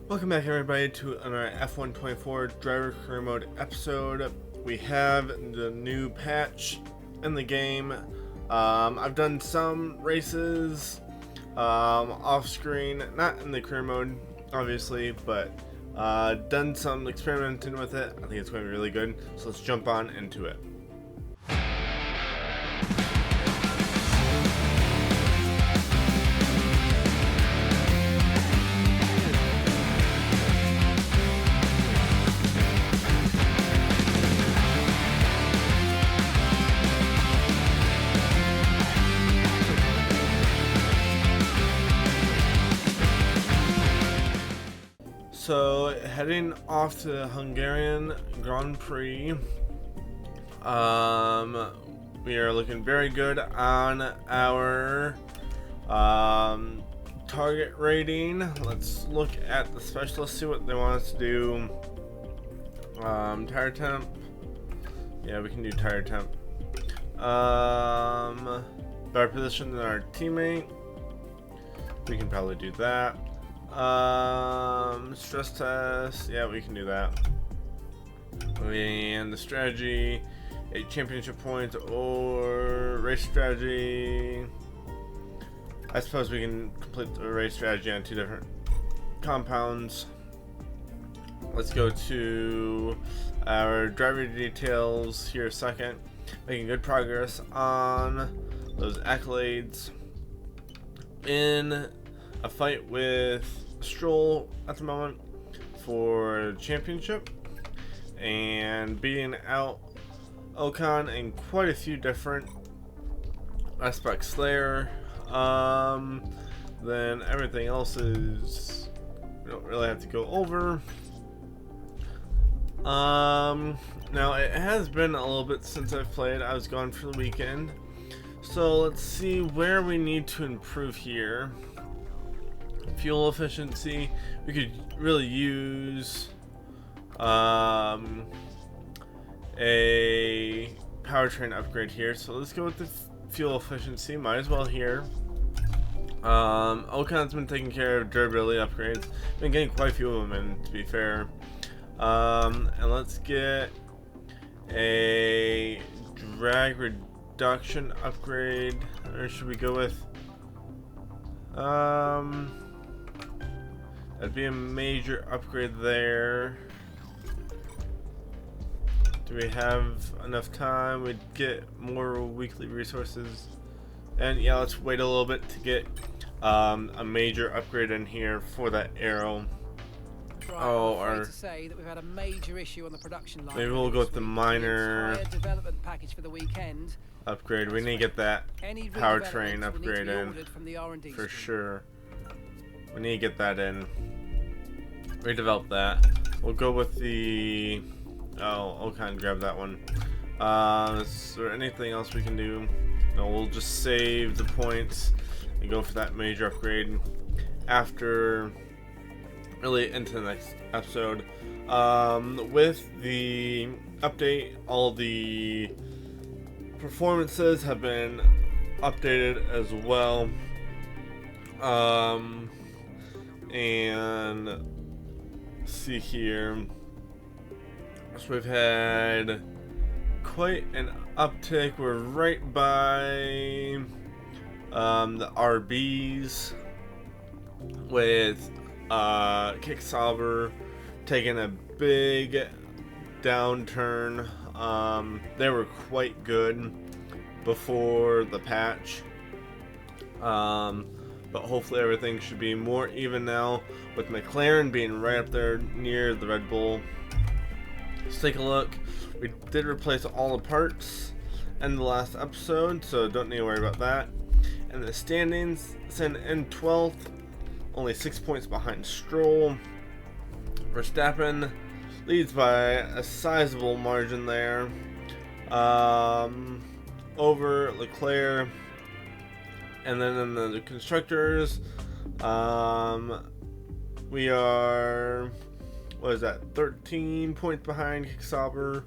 Welcome back everybody to another F124 Driver Career Mode episode. We have the new patch in the game. I've done some races off screen, not in the career mode obviously, but done some experimenting with it. I think it's going to be really good, so let's jump on into it. So, heading off to the Hungarian Grand Prix, we are looking very good on our target rating. Let's look at the specialists, see what they want us to do. Tire temp. Yeah, we can do tire temp. Better position than our teammate. We can probably do that. Stress test, yeah, we can do that. And the strategy, 8 championship points or race strategy. I suppose we can complete the race strategy on 2 different compounds. Let's go to our driver details here a second. Making good progress on those accolades. In a fight with Stroll at the moment for the championship and beating out Ocon in quite a few different aspects there. Then everything else is we don't really have to go over. Now it has been a little bit since I've played. I was gone for the weekend, so let's see where we need to improve here. Fuel efficiency, we could really use a powertrain upgrade here, so let's go with the fuel efficiency, might as well here. Ocon's been taking care of durability upgrades, been getting quite a few of them in, to be fair. And let's get a drag reduction upgrade, or should we go with that'd be a major upgrade there. Do we have enough time? We'd get more weekly resources. And yeah, let's wait a little bit to get a major upgrade in here for that arrow. To say that we've had a major issue on the production line. Maybe we'll go with the minor development package for the weekend. Upgrade. We need to get that powertrain upgrade in for sure. We need to get that in. Redevelop that. We'll go with the. Oh, Ocon, grab that one. Is there anything else we can do? No, we'll just save the points and go for that major upgrade after. Really into the next episode. With the update, all the performances have been updated as well. And see here, so we've had quite an uptick. We're right by the RBs with Kicksauber taking a big downturn. They were quite good before the patch, but hopefully everything should be more even now, with McLaren being right up there near the Red Bull. Let's take a look. We did replace all the parts in the last episode, so don't need to worry about that. And the standings, send in 12th, only 6 points behind Stroll. Verstappen leads by a sizable margin there over Leclerc. And then in the constructors, we are, what is that, 13 points behind Kicksauber.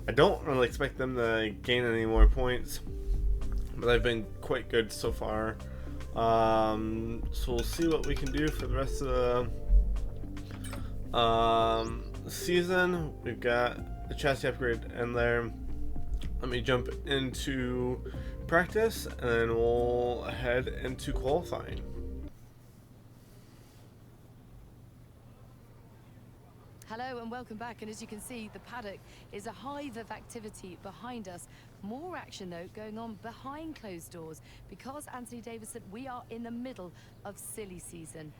I don't really expect them to gain any more points, but they've been quite good so far. So we'll see what we can do for the rest of season. We've got the chassis upgrade in there. Let me jump into practice and then we'll head into qualifying. Hello and welcome back, and as you can see, the paddock is a hive of activity behind us. More action though going on behind closed doors because, Anthony Davison, we are in the middle of silly season.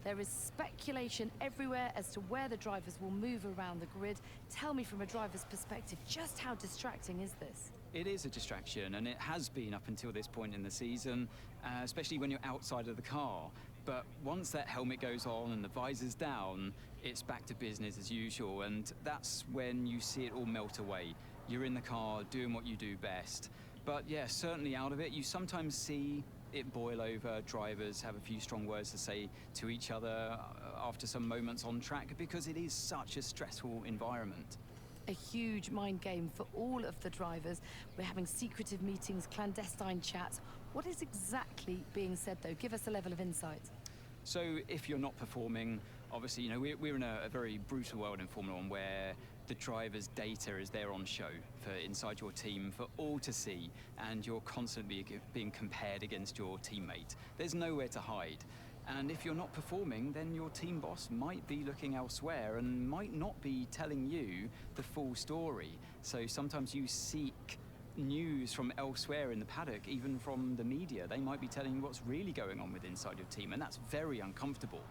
There is speculation everywhere as to where the drivers will move around the grid. Tell me from a driver's perspective, just how distracting is this? It is a distraction, and it has been up until this point in the season, especially when you're outside of the car. But once that helmet goes on and the visor's down, it's back to business as usual, and that's when you see it all melt away. You're in the car doing what you do best. But yeah, certainly out of it, you sometimes see it boil over. Drivers have a few strong words to say to each other after some moments on track because it is such a stressful environment. A huge mind game for all of the drivers. We're having secretive meetings, clandestine chats. What is exactly being said though? Give us a level of insight. So if you're not performing, obviously, you know, we're in a very brutal world in Formula One where the driver's data is there on show for inside your team for all to see, and you're constantly being compared against your teammate. There's nowhere to hide. And if you're not performing, then your team boss might be looking elsewhere and might not be telling you the full story. So sometimes you seek news from elsewhere in the paddock, even from the media. They might be telling you what's really going on with inside your team, and that's very uncomfortable.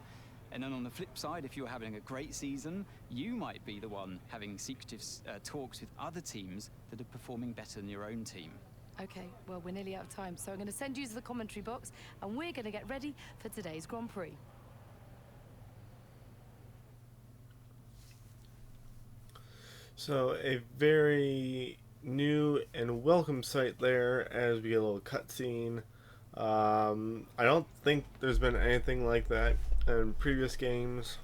And then on the flip side, if you're having a great season, you might be the one having secretive talks with other teams that are performing better than your own team. Okay, well, we're nearly out of time, so I'm going to send you to the commentary box, and we're going to get ready for today's Grand Prix. So a very new and welcome sight there as we get a little cutscene. I don't think there's been anything like that in previous games,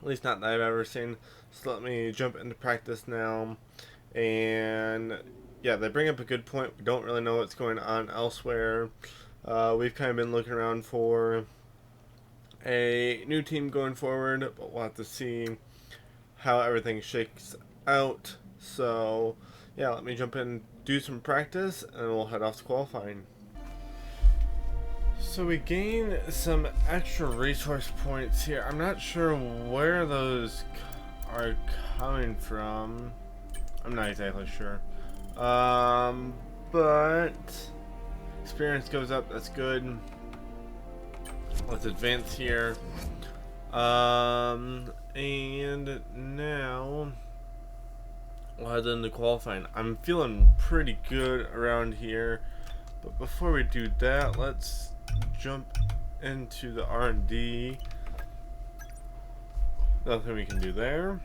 at least not that I've ever seen. So let me jump into practice now. And yeah, they bring up a good point. We don't really know what's going on elsewhere. We've kind of been looking around for a new team going forward, but we'll have to see how everything shakes out. So yeah, let me jump in, do some practice, and we'll head off to qualifying. So we gain some extra resource points here. I'm not sure where those are coming from. I'm not exactly sure. But experience goes up, that's good. Let's advance here. And now we'll head into qualifying. I'm feeling pretty good around here, but before we do that, let's jump into the R&D. Nothing we can do there.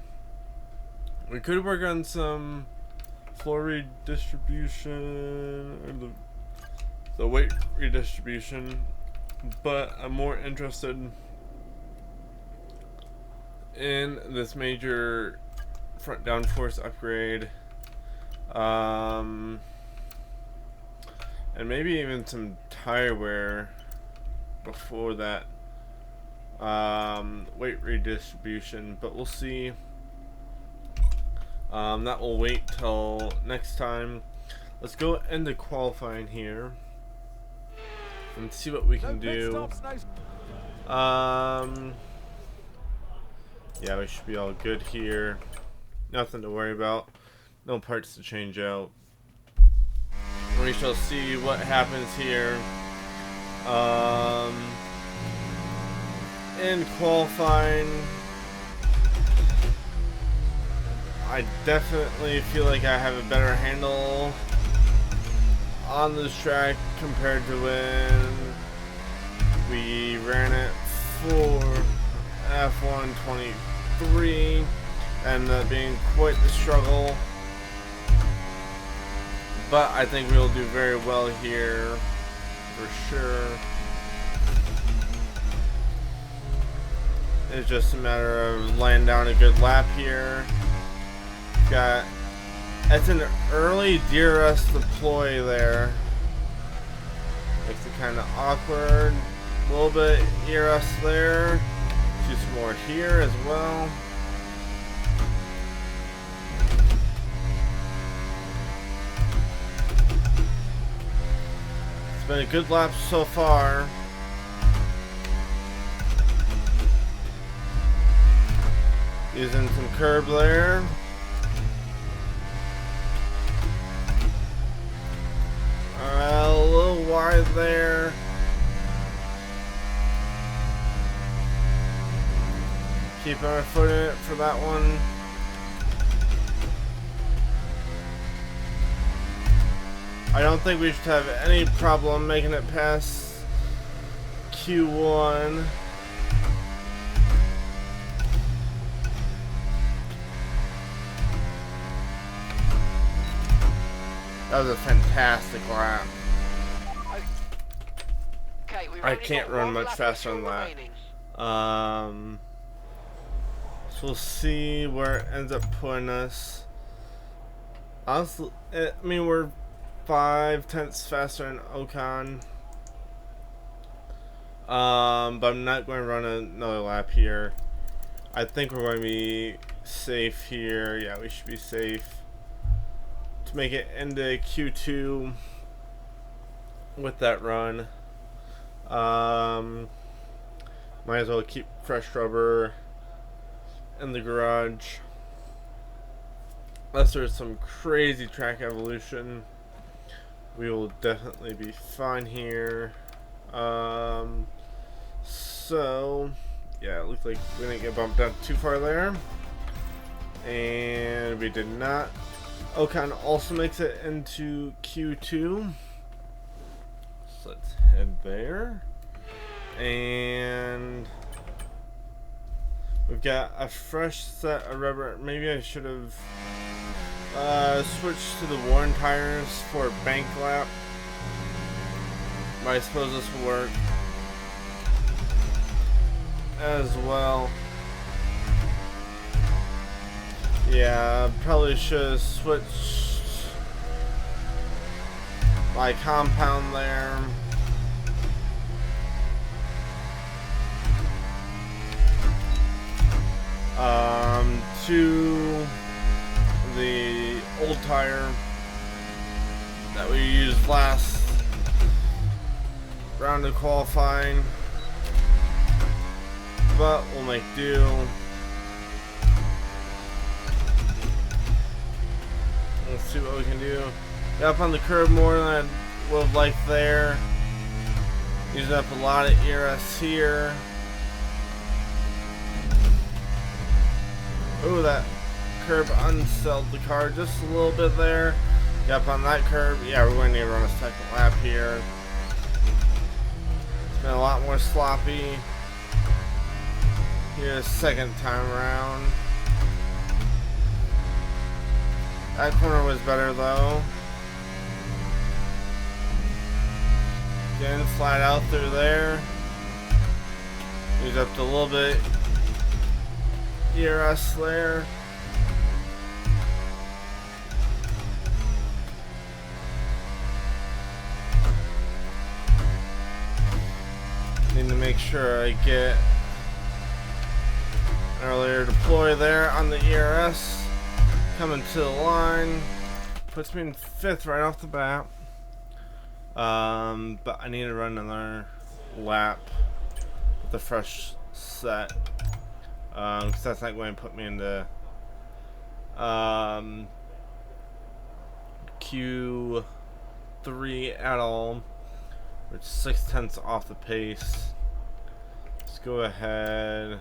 We could work on some floor redistribution, or the weight redistribution, but I'm more interested in this major front downforce upgrade, and maybe even some tire wear before that weight redistribution, but we'll see. That will wait till next time. Let's go into qualifying here and see what we can do. Yeah, we should be all good here. Nothing to worry about. No parts to change out. We shall see what happens here. In qualifying, I definitely feel like I have a better handle on this track compared to when we ran it for F1 23. Ended up being quite the struggle, but I think we'll do very well here for sure. It's just a matter of laying down a good lap here. It's an early DRS deploy there. Makes it kind of awkward. A little bit DRS there. do some more here as well. It's been a good lap so far. Using some curb there. A little wide there. Keep our foot in it for that one. I don't think we should have any problem making it past Q1. That was a fantastic lap. Okay, I can't run much faster than that. So we'll see where it ends up putting us. Honestly, I mean, we're 5/10 faster than Ocon. But I'm not going to run another lap here. I think we're going to be safe here. Yeah, we should be safe to make it into Q2 with that run. Might as well keep fresh rubber in the garage. Unless there's some crazy track evolution, we will definitely be fine here. So yeah, it looked like we didn't get bumped out too far there, and we did not. Ocon also makes it into Q2, so let's head there. And we've got a fresh set of rubber. Maybe I should have switched to the worn tires for a bank lap, but I suppose this will work as well. Yeah, probably should have switched my compound there. To the old tire that we used last round of qualifying, but we'll make do. Let's see what we can do. Got up on the curb more than I would have liked there. Using up a lot of ERS here. Ooh, that curb unsettled the car just a little bit there. Got up on that curb. Yeah, we're going to need to run a second lap here. It's been a lot more sloppy here second time around. That corner was better though. Getting flat out through there. Use up to a little bit ERS there. Need to make sure I get an earlier deploy there on the ERS. Coming to the line. Puts me in 5th right off the bat. But I need to run another lap with a fresh set. Because that's not going to put me into Q3 at all. We're 6/10 off the pace. Let's go ahead.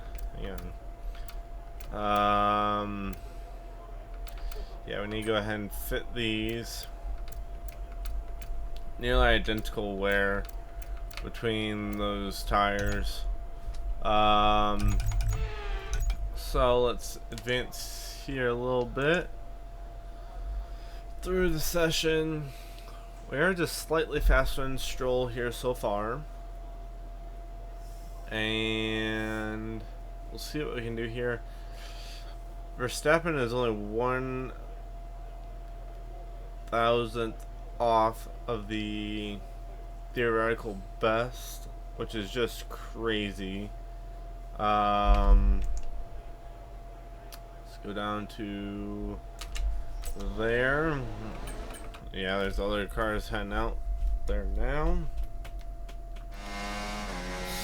Yeah, we need to go ahead and fit these. Nearly identical wear between those tires. So let's advance here a little bit through the session. We are just slightly faster than Stroll here so far, and we'll see what we can do here. Verstappen is only 1,000th off of the theoretical best, which is just crazy. Let's go down to there. Yeah, there's other cars heading out there now.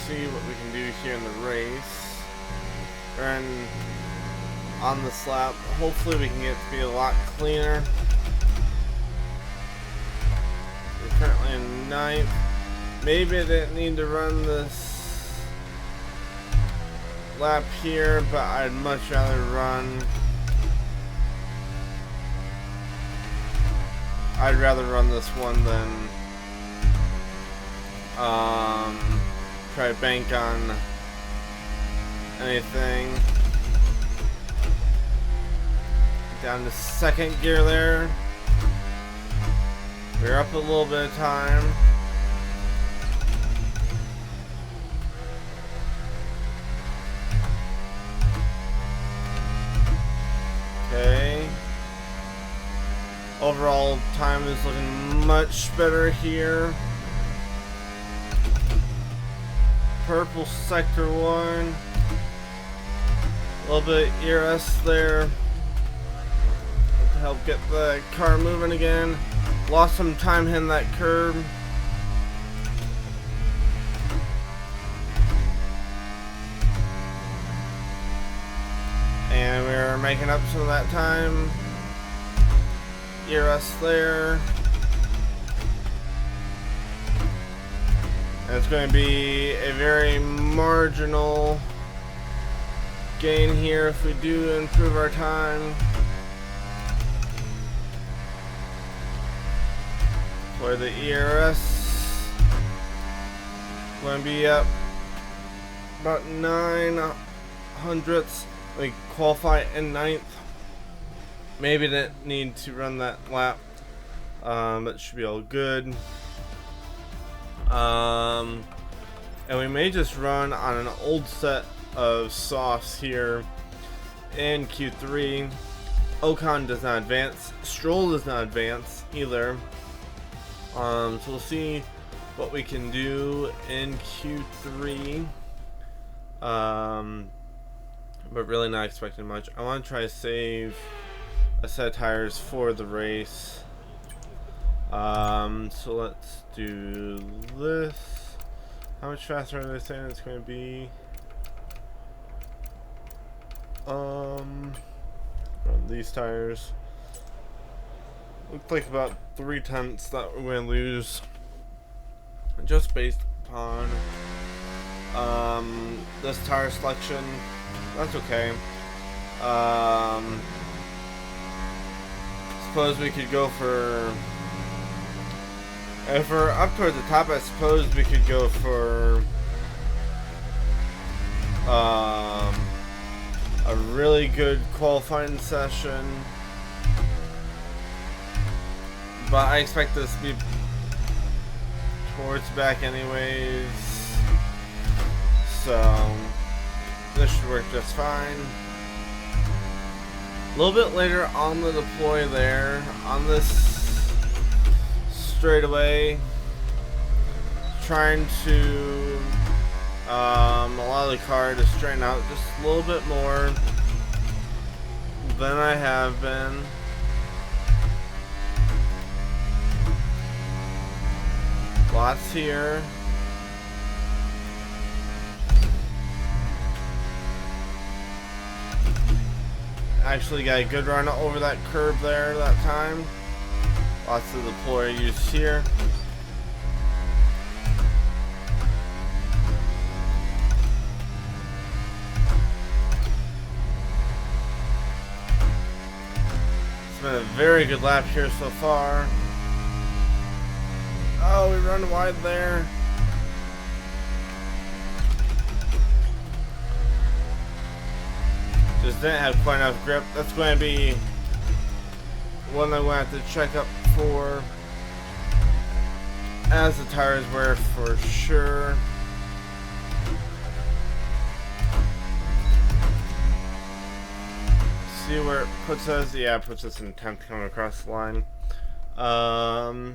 See what we can do here in the race. And on this lap, hopefully we can get to be a lot cleaner. We're currently in 9th. Maybe I didn't need to run this lap here, but I'd much rather run. I'd rather run this one than try to bank on anything. Down to 2nd gear there. We're up a little bit of time. Okay. Overall time is looking much better here. Purple sector 1. A little bit of ERS there to help get the car moving again. Lost some time hitting that curb. And we're making up some of that time. ERS there. And it's going to be a very marginal gain here if we do improve our time. For the ERS, going to be up about 9 hundredths. We qualify in 9th. Maybe didn't need to run that lap, but should be all good. And we may just run on an old set of softs here in Q3. Ocon does not advance. Stroll does not advance either. So we'll see what we can do in Q3. But really not expecting much. I want to try to save a set of tires for the race. So let's do this. How much faster are they saying it's going to be? On these tires. Looks like about 3/10 that we're going to lose. Just based upon this tire selection. That's okay. Suppose we could go for, if we're up towards the top, I suppose we could go for a really good qualifying session. But I expect this to be towards the back anyways. So this should work just fine. A little bit later on the deploy there, on this straightaway, trying to allow the car to straighten out just a little bit more than I have been. Lots here. Actually got a good run over that curb there that time. Lots of deploy used here. It's been a very good lap here so far. Oh, we run wide there. Just didn't have quite enough grip. That's going to be one I'm going to have to check up for as the tires wear for sure. See where it puts us. Yeah, it puts us in 10th coming across the line. I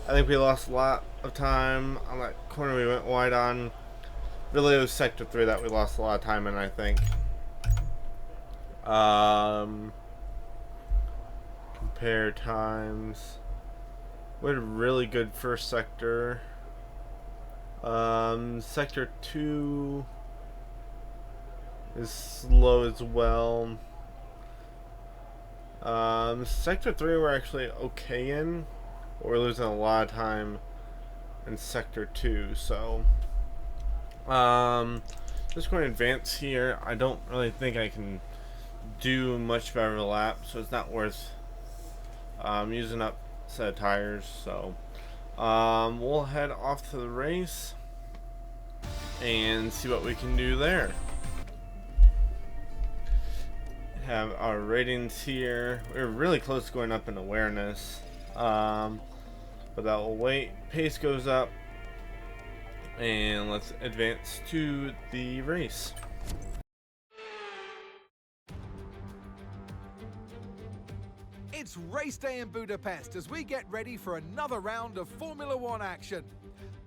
think we lost a lot of time on that corner we went wide on. Really, it was Sector 3 that we lost a lot of time in, I think. Compare times. We had a really good first sector. Sector 2 is slow as well. Sector 3 we're actually okay in, but we're losing a lot of time in Sector 2, so just going to advance here. I don't really think I can do much better of a lap, so it's not worth using up a set of tires. So we'll head off to the race and see what we can do there. Have our ratings here. We're really close to going up in awareness, but that will wait. Pace goes up, and let's advance to the race. It's race day in Budapest as we get ready for another round of Formula One action.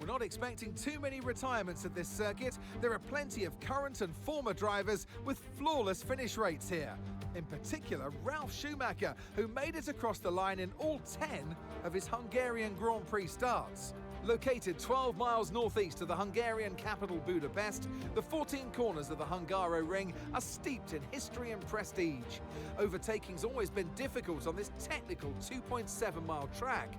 We're not expecting too many retirements at this circuit. There are plenty of current and former drivers with flawless finish rates here. In particular, Ralf Schumacher, who made it across the line in all 10 of his Hungarian Grand Prix starts. Located 12 miles northeast of the Hungarian capital Budapest, the 14 corners of the Hungaro Ring are steeped in history and prestige. Overtaking's always been difficult on this technical 2.7-mile track,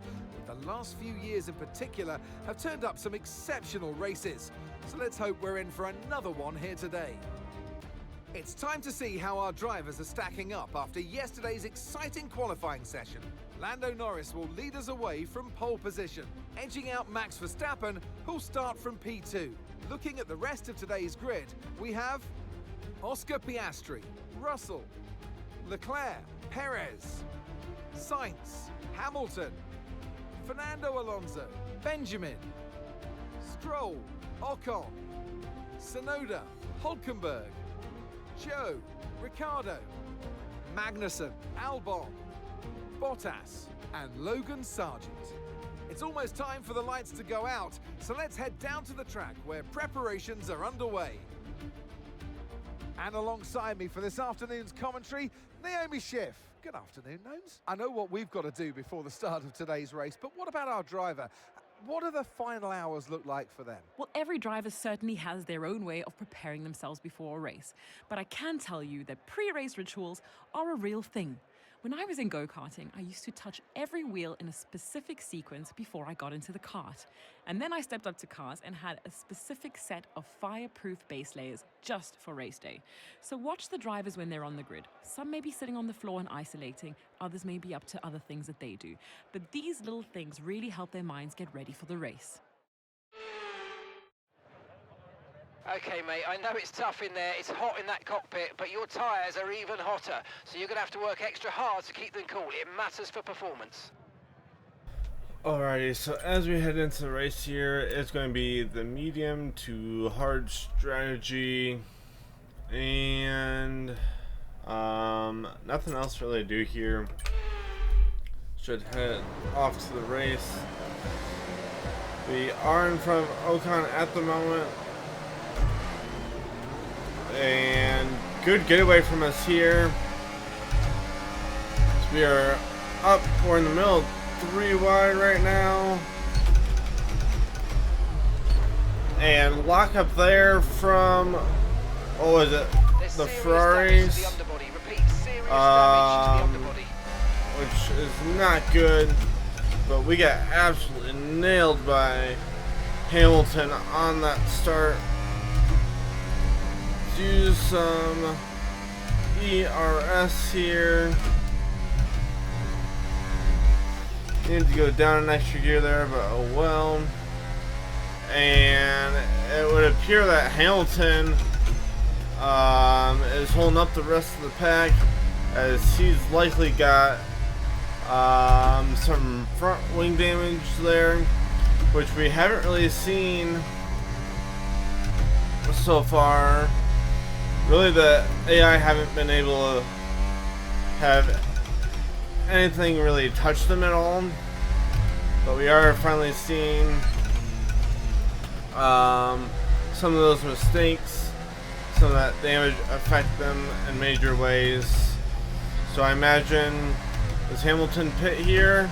but the last few years in particular have turned up some exceptional races. So let's hope we're in for another one here today. It's time to see how our drivers are stacking up after yesterday's exciting qualifying session. Lando Norris will lead us away from pole position, edging out Max Verstappen, who'll start from P2. Looking at the rest of today's grid, we have Oscar Piastri, Russell, Leclerc, Perez, Sainz, Hamilton, Fernando Alonso, Benjamin, Stroll, Ocon, Tsunoda, Hülkenberg, Joe, Ricciardo, Magnussen, Albon, Bottas, and Logan Sargent. It's almost time for the lights to go out, so let's head down to the track where preparations are underway. And alongside me for this afternoon's commentary, Naomi Schiff. Good afternoon, Gnomes. I know what we've got to do before the start of today's race, but what about our driver? What do the final hours look like for them? Well, every driver certainly has their own way of preparing themselves before a race. But I can tell you that pre-race rituals are a real thing. When I was in go-karting, I used to touch every wheel in a specific sequence before I got into the kart. And then I stepped up to cars and had a specific set of fireproof base layers just for race day. So watch the drivers when they're on the grid. Some may be sitting on the floor and isolating, others may be up to other things that they do. But these little things really help their minds get ready for the race. Okay, mate, I know it's tough in there, it's hot in that cockpit, but your tyres are even hotter, so you're going to have to work extra hard to keep them cool. It matters for performance. Alrighty, so as we head into the race here, it's going to be the medium to hard strategy, and nothing else really to do here. Should head off to the race. We are in front of Ocon at the moment. And good getaway from us here. So we are up, we're in the middle, 3 wide right now. And lock up there from, what was it? The Ferraris. Which is not good. But we got absolutely nailed by Hamilton on that start. Do some ERS here. Need to go down an extra gear there, but oh well. And it would appear that Hamilton is holding up the rest of the pack, as he's likely got some front wing damage there, which we haven't really seen so far. Really, the AI haven't been able to have anything really touch them at all, but we are finally seeing some of those mistakes, some of that damage affect them in major ways. So I imagine, does Hamilton pit here?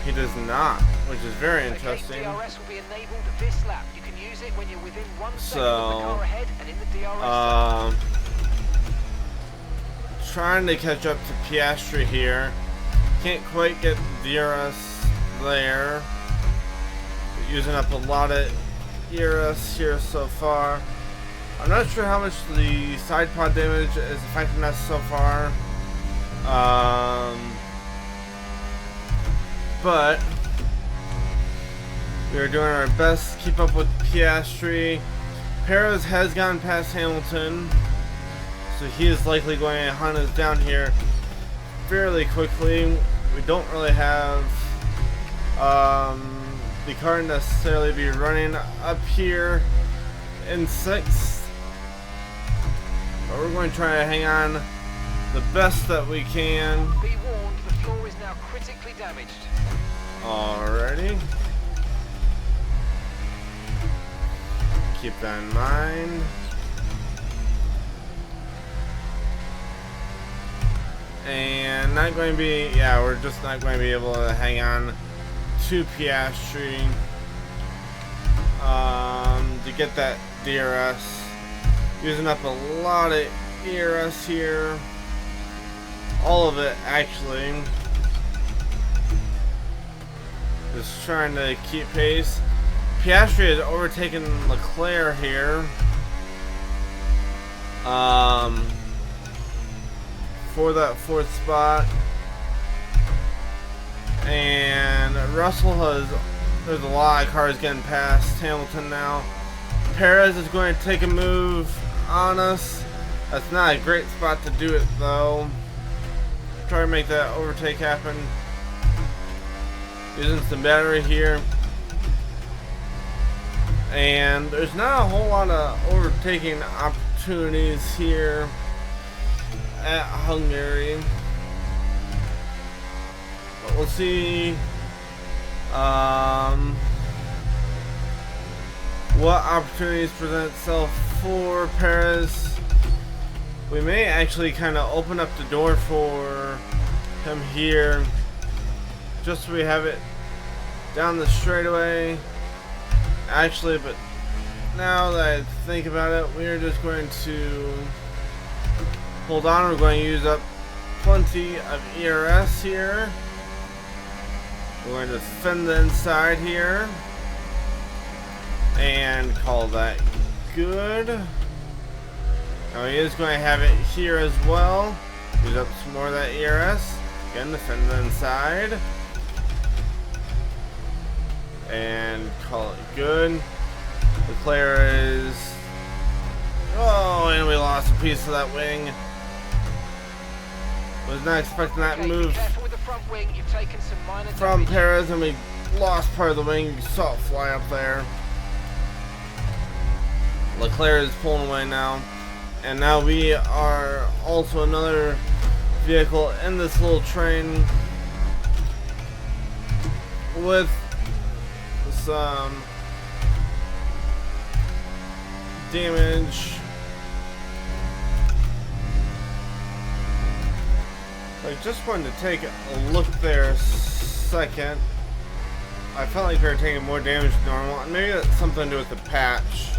He does not, which is very interesting. DRS will be enabled this lap. You can use it when you're within 1 second of the car ahead and in the DRS. Trying to catch up to Piastri here. Can't quite get DRS there. Using up a lot of DRS here so far. I'm not sure how much the side pod damage is affecting us so far. But we are doing our best to keep up with Piastri. Perez has gotten past Hamilton, so he is likely going to hunt us down here fairly quickly. We don't really have the car necessarily be running up here in 6th, but we're going to try to hang on the best that we can. Be warned, the floor is now critically damaged. Alrighty. Keep that in mind. And not going to be, yeah, we're just not going to be able to hang on to Piastri to get that DRS. Using up a lot of DRS here. All of it, actually. Just trying to keep pace. Piastri has overtaken Leclerc here. For that 4th spot. And Russell there's a lot of cars getting past Hamilton now. Perez is going to take a move on us. That's not a great spot to do it though. Try to make that overtake happen. Using some battery here. And there's not a whole lot of overtaking opportunities here at Hungary. But we'll see what opportunities present itself for Perez. We may actually kind of open up the door for him here, just so we have it down the straightaway. Actually, but now that I think about it, we are just going to hold on. We're going to use up plenty of ERS here. We're going to defend the inside here and call that good. Now he is going to have it here as well. Use up some more of that ERS. Again, defend the inside. And call it good. Leclerc is... Oh, and we lost a piece of that wing. Was not expecting that move wing. You've taken some minor from damage. Perez, and we lost part of the wing. You saw it fly up there. Leclerc is pulling away now. And now we are also another vehicle in this little train with some damage. I just wanted to take a look there a second. I felt like they were taking more damage than normal, and maybe that's something to do with the patch.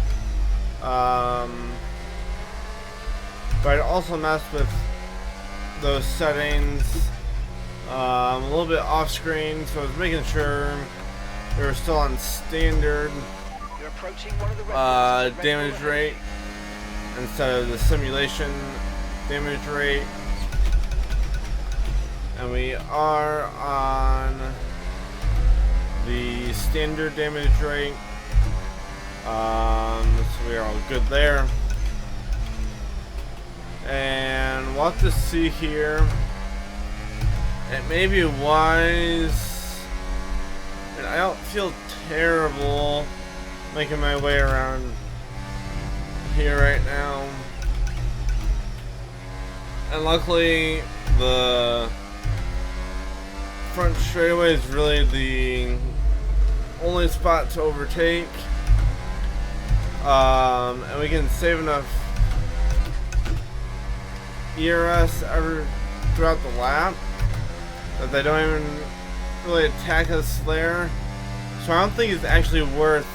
But I also messed with those settings a little bit off screen, so I was making sure we were still on standard You're approaching one of the damage rate instead of the simulation damage rate. And we are on the standard damage rate. So we are all good there. And we'll have to see here. It may be wise. And I don't feel terrible making my way around here right now. And luckily, the front straightaway is really the only spot to overtake. And we can save enough ERS throughout the lap that they don't even really attack us there. So I don't think it's actually worth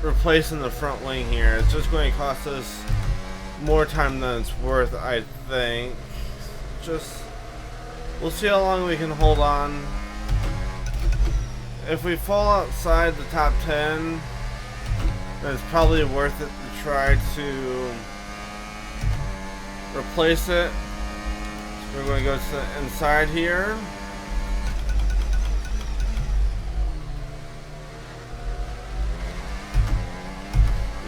replacing the front wing here. It's just going to cost us more time than it's worth, I think. We'll see how long we can hold on. If we fall outside the top 10, then it's probably worth it to try to replace it. So we're going to go to the inside here.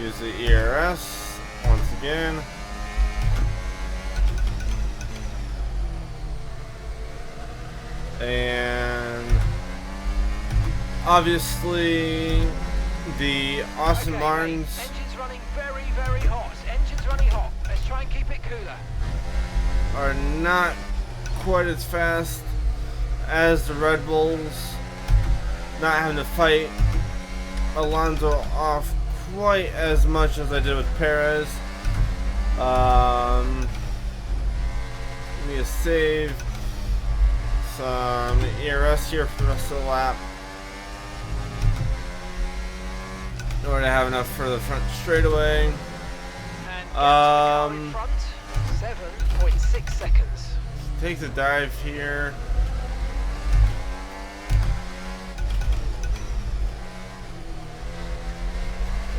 Use the ERS once again. And obviously the Austin Martins engine's running very, very hot. Engine's running hot. Let's try and keep it cooler. Are not quite as fast as the Red Bulls. Not having to fight Alonso off quite as much as I did with Perez. Give me a save. Some ERS here for the rest of the lap in order to have enough for the front straightaway. And front, 7.6 seconds. Takes a dive here.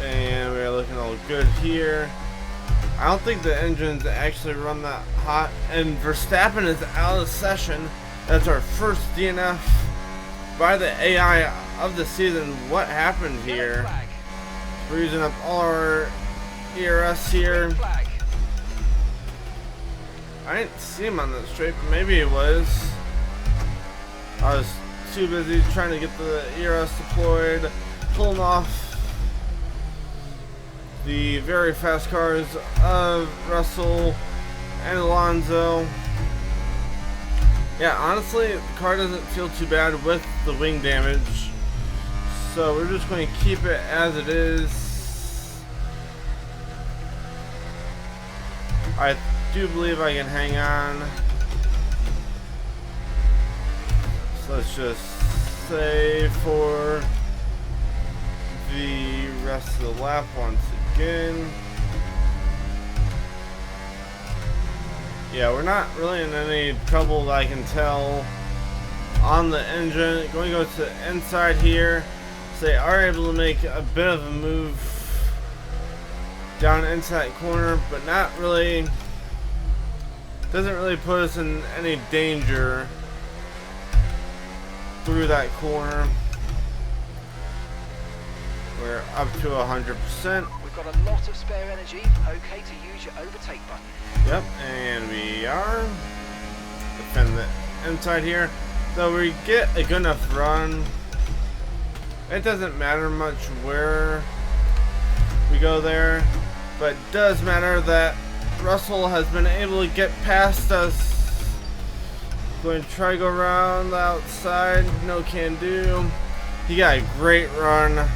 And we're looking all good here. I don't think the engines actually run that hot. And Verstappen is out of session. That's our first DNF by the AI of the season. What happened here? We're using up all our ERS here. I didn't see him on that straight, but maybe it was. I was too busy trying to get the ERS deployed, pulling off the very fast cars of Russell and Alonso. Yeah, honestly, the car doesn't feel too bad with the wing damage, so we're just going to keep it as it is. I do believe I can hang on, so let's just save for the rest of the lap once again. Yeah, we're not really in any trouble that I can tell on the engine. Going to go to the inside here. So they are able to make a bit of a move down into that corner, but not really, doesn't really put us in any danger through that corner. We're up to 100%. We've got a lot of spare energy. Okay to use your overtake button. Yep, and we are. Defend the inside here. So we get a good enough run. It doesn't matter much where we go there, but it does matter that Russell has been able to get past us. Going to try to go around the outside. No can do. He got a great run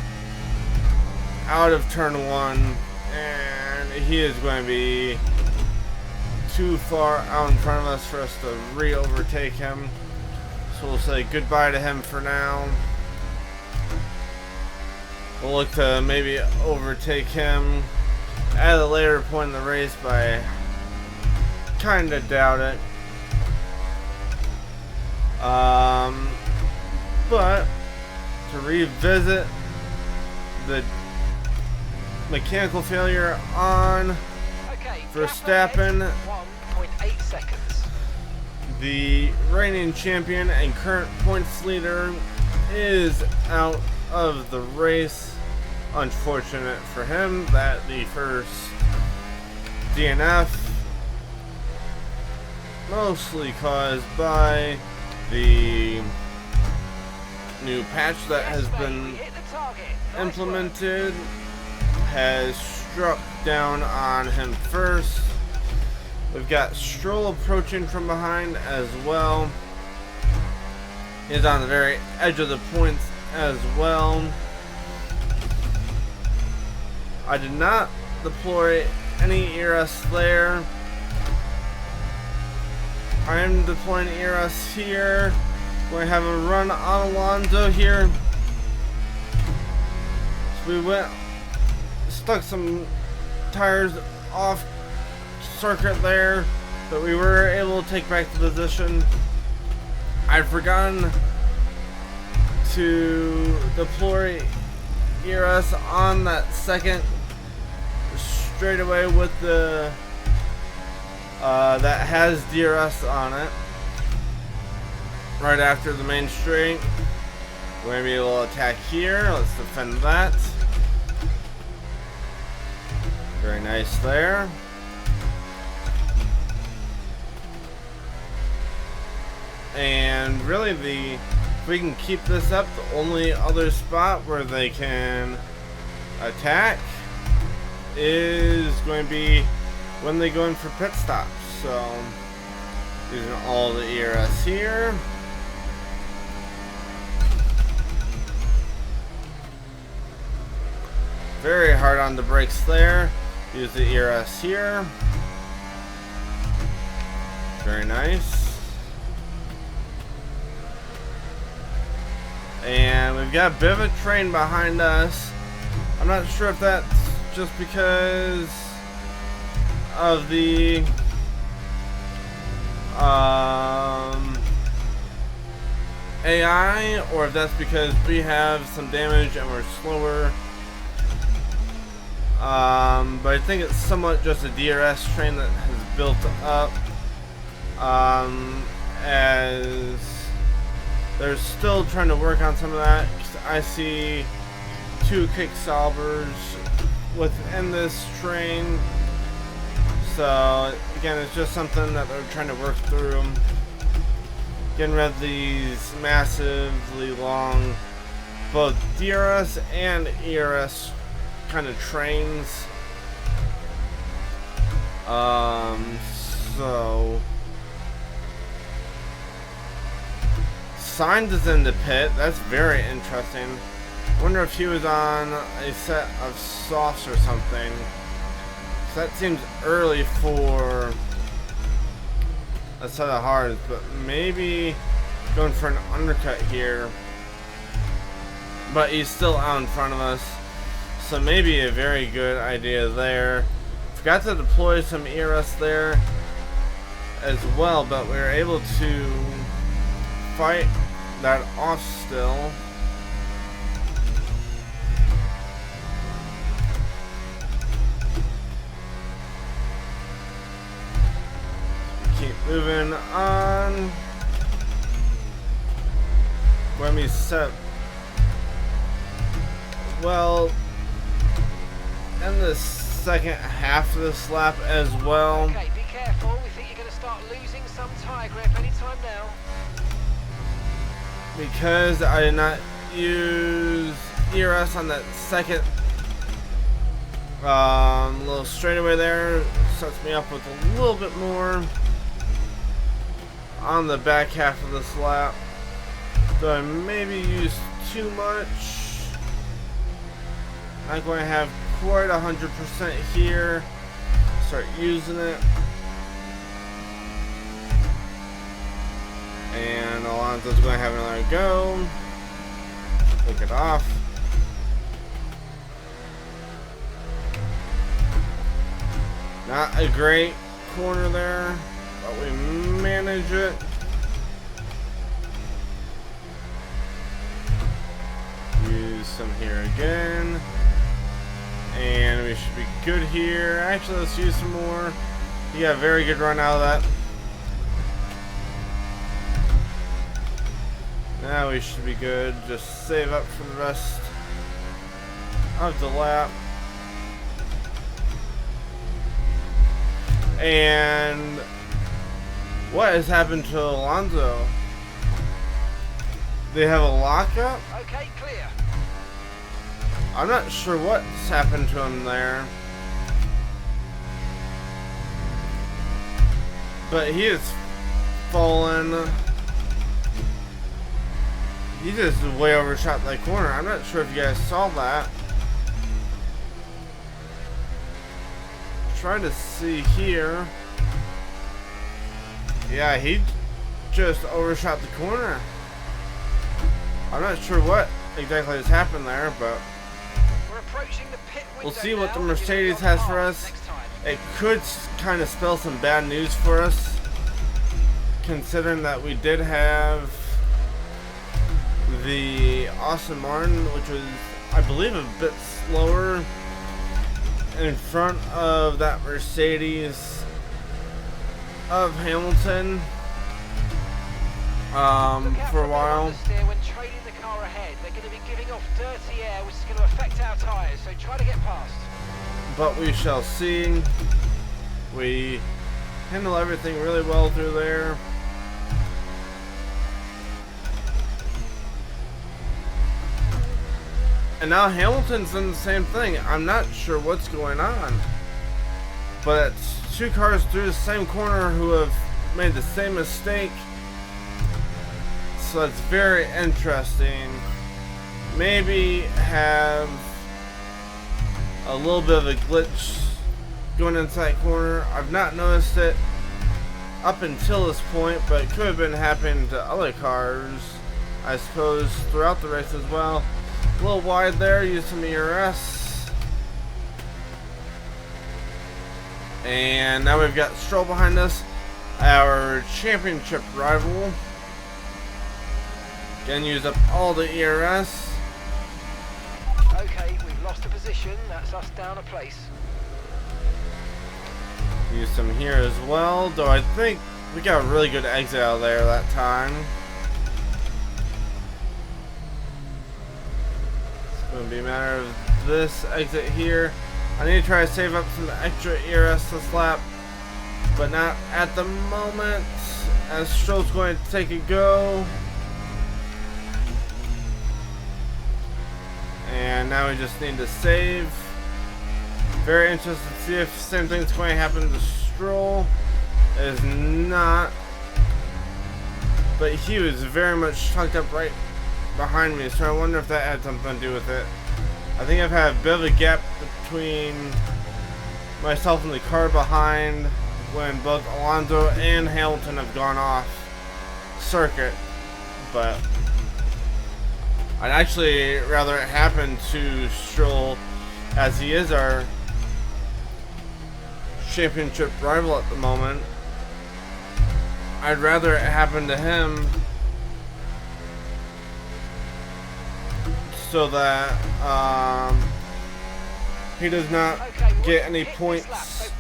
out of turn one, and he is going to be too far out in front of us for us to re-overtake him. So we'll say goodbye to him for now. We'll look to maybe overtake him at a later point in the race, but I kind of doubt it. But to revisit the mechanical failure on Verstappen, 1.8 seconds. the reigning champion and current points leader, is out of the race. Unfortunate for him that the first DNF, mostly caused by the new patch that has been implemented, has struck down on him first. We've got Stroll approaching from behind as well. He's on the very edge of the points as well. I did not deploy any ERS there. I am deploying ERS here. Going to have a run on Alonso here. So we went, stuck some tires off circuit there, but we were able to take back the position. I'd forgotten to deploy ERS on that second straightaway with the that has DRS on it. Right after the main straight, we're gonna be able to attack here. Let's defend that. Very nice there. And really, if we can keep this up, the only other spot where they can attack is going to be when they go in for pit stops. So using all the ERS here. Very hard on the brakes there. Use the ERS here. Very nice. And we've got a bit of a train behind us. I'm not sure if that's just because of the AI, or if that's because we have some damage and we're slower. But I think it's somewhat just a DRS train that has built up, as they're still trying to work on some of that. I see 2 kick salvers within this train. So again, it's just something that they're trying to work through. Getting rid of these massively long, both DRS and ERS kind of trains. So Sainz is in the pit. That's very interesting. Wonder if he was on a set of softs or something. So that seems early for a set of hards, but maybe going for an undercut here. But he's still out in front of us, so maybe a very good idea there. Forgot to deploy some ERS there as well, but we were able to fight that off still. Keep moving on. When we set, well, in the second half of this lap as well. Okay, be careful. We think you're going to start losing some tyre grip anytime now. Because I did not use ERS on that second little straightaway there, sets me up with a little bit more on the back half of this lap. So I maybe used too much. I'm going to have quite 100% here. Start using it. And Alonso's going to have another go. Take it off. Not a great corner there, but we manage it. Use some here again. And we should be good here. Actually, let's use some more. You got a very good run out of that. Now we should be good. Just save up for the rest of the lap. And what has happened to Alonso? They have a lockup? Okay, clear. I'm not sure what's happened to him there. But he has fallen He just way overshot that corner. I'm not sure if you guys saw that. Trying to see here. Yeah, he just overshot the corner. I'm not sure what exactly has happened there, but We're approaching the pit window. we'll see what the now. Mercedes has for us. Next time. It could kind of spell some bad news for us, considering that we did have the Aston Martin, which was, I believe, a bit slower in front of that Mercedes of Hamilton for a while. When trailing the car ahead, they're going to be giving off dirty air, which is going to affect our tyres. So try to get past. But we shall see. We handle everything really well through there. And now Hamilton's done the same thing. I'm not sure what's going on. But it's two cars through the same corner who have made the same mistake. So it's very interesting. Maybe have a little bit of a glitch going inside corner. I've not noticed it up until this point, but it could have been happening to other cars, I suppose, throughout the race as well. A little wide there, use some ERS. And now we've got Stroll behind us, our championship rival. Again, use up all the ERS. Okay, we've lost a position. That's us down a place. Use some here as well, though I think we got a really good exit out of there that time. It's going to be a matter of this exit here. I need to try to save up some extra ERS this lap, but not at the moment, as Stroll's going to take a go. And now we just need to save. Very interested to see if the same thing's going to happen to Stroll. It is not. But he was very much tucked up right behind me, so I wonder if that had something to do with it. I think I've had a bit of a gap between myself and the car behind when both Alonso and Hamilton have gone off circuit. But I'd actually rather it happen to Stroll, as he is our championship rival at the moment. I'd rather it happen to him so that he does not get any points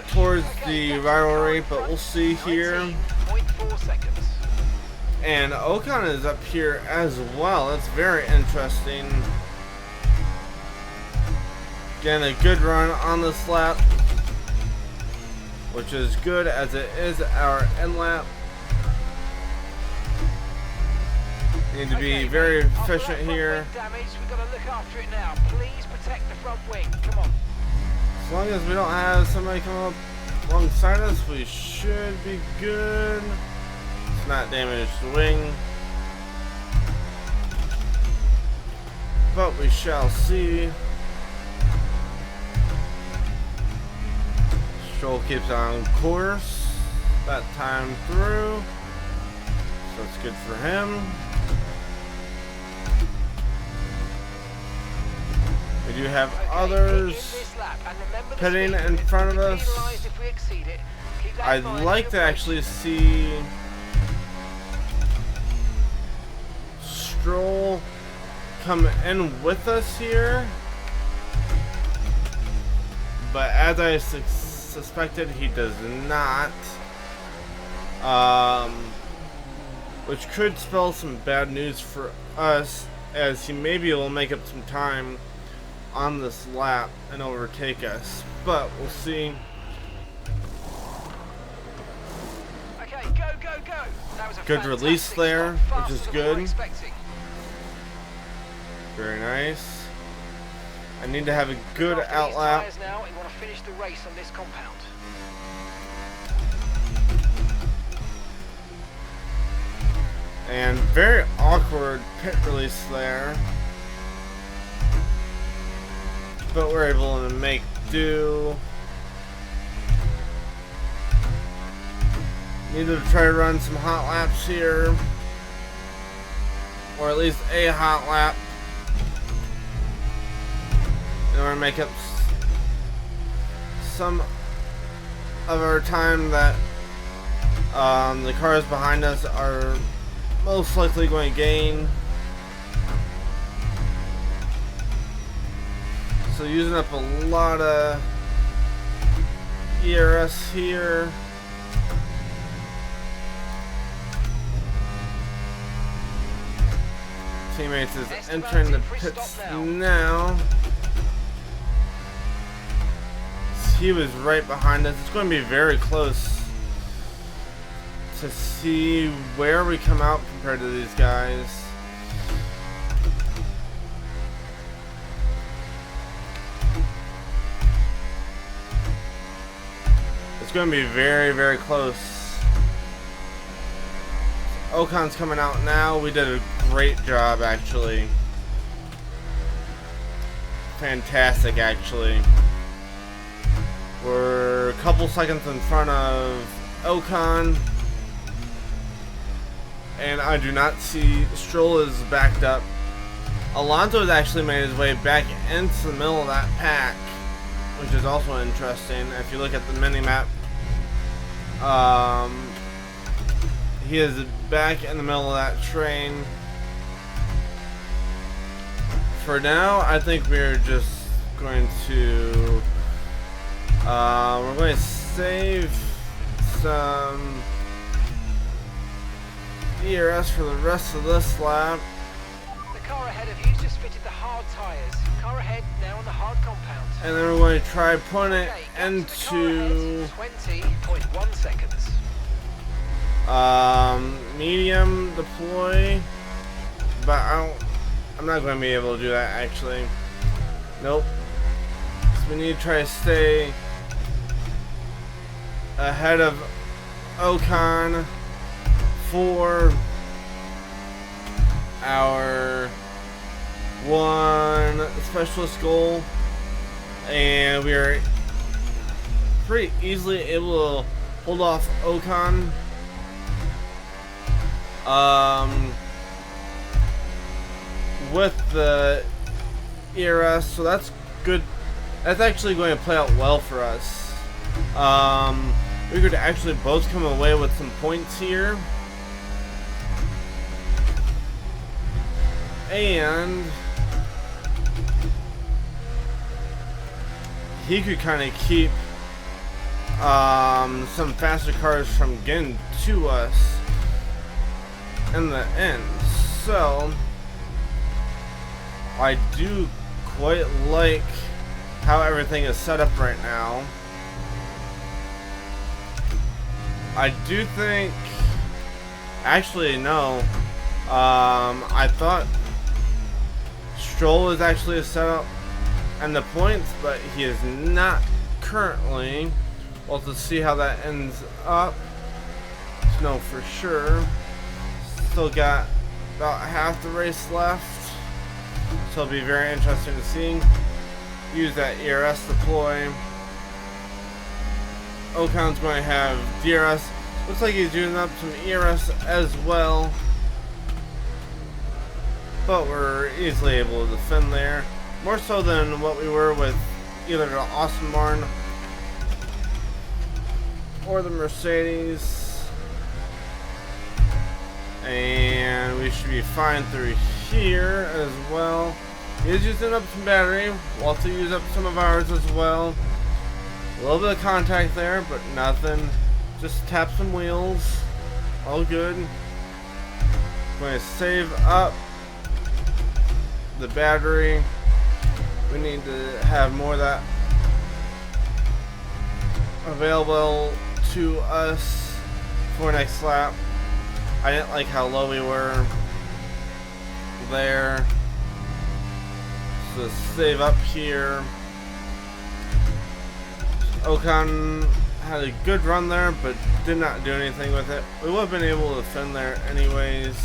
towards the rivalry, but we'll see here. 0.4 seconds. And Ocon is up here as well. That's very interesting. Again, a good run on this lap, which is good as it is our end lap. Need to be very efficient here. We've got to look after it now. Please protect the front wing. Come on. As long as we don't have somebody come up alongside us, we should be good. It's not damage the wing, but we shall see. Stroll keeps on course that time through, so it's good for him. We do have others pitting in front of us. I'd like to actually see Stroll come in with us here, but as I suspected, he does not, which could spell some bad news for us, as he maybe will make up some time on this lap and overtake us, but we'll see. Okay, go, go, go. That was a Good release there, which is good. Expecting. Very nice. I need to have a good Look after out these lap. tyres now. We want to finish the race on this compound. And very awkward pit release there. But we're able to make do. Need to try to run some hot laps here. Or at least a hot lap. In order to make up some of our time that the cars behind us are most likely going to gain. So using up a lot of ERS here. Teammates is entering the pits now. He was right behind us. It's going to be very close to see where we come out compared to these guys. It's going to be very, very close. Ocon's coming out now. We did a great job, actually. Fantastic, actually. We're a couple seconds in front of Ocon. And I do not see Stroll is backed up. Alonso has actually made his way back into the middle of that pack, which is also interesting. If you look at the mini-map, he is back in the middle of that train. For now, I think we're just going to we're going to save some ERS for the rest of this lap. The car ahead of you just fitted the hard tyres. Car ahead now on the hard compound. And then we're going to try putting it Okay, into 20.1 seconds. Medium deploy, but I'm not going to be able to do that actually. Nope. So we need to try to stay ahead of Ocon for our one specialist goal, and we are pretty easily able to hold off Ocon. With the ERS, so that's good. That's actually going to play out well for us. We could actually both come away with some points here, and he could kind of keep some faster cars from getting to us in the end. So I do quite like how everything is set up right now. I do think, actually no, I thought Stroll is actually set up and the points, but he is not currently. We'll have to see how that ends up to know for sure. Still got about half the race left, so it'll be very interesting to see. Use that ERS deploy. Ocon's going to have DRS. Looks like he's using up some ERS as well, but we're easily able to defend there, more so than what we were with either the Austin Martin or the Mercedes. And we should be fine through here as well. He is using up some battery. We'll also use up some of ours as well. A little bit of contact there, but nothing. Just tap some wheels. All good. Going to save up the battery. We need to have more of that available to us for next lap. I didn't like how low we were there. So save up here. Ocon had a good run there, but did not do anything with it. We would have been able to defend there anyways.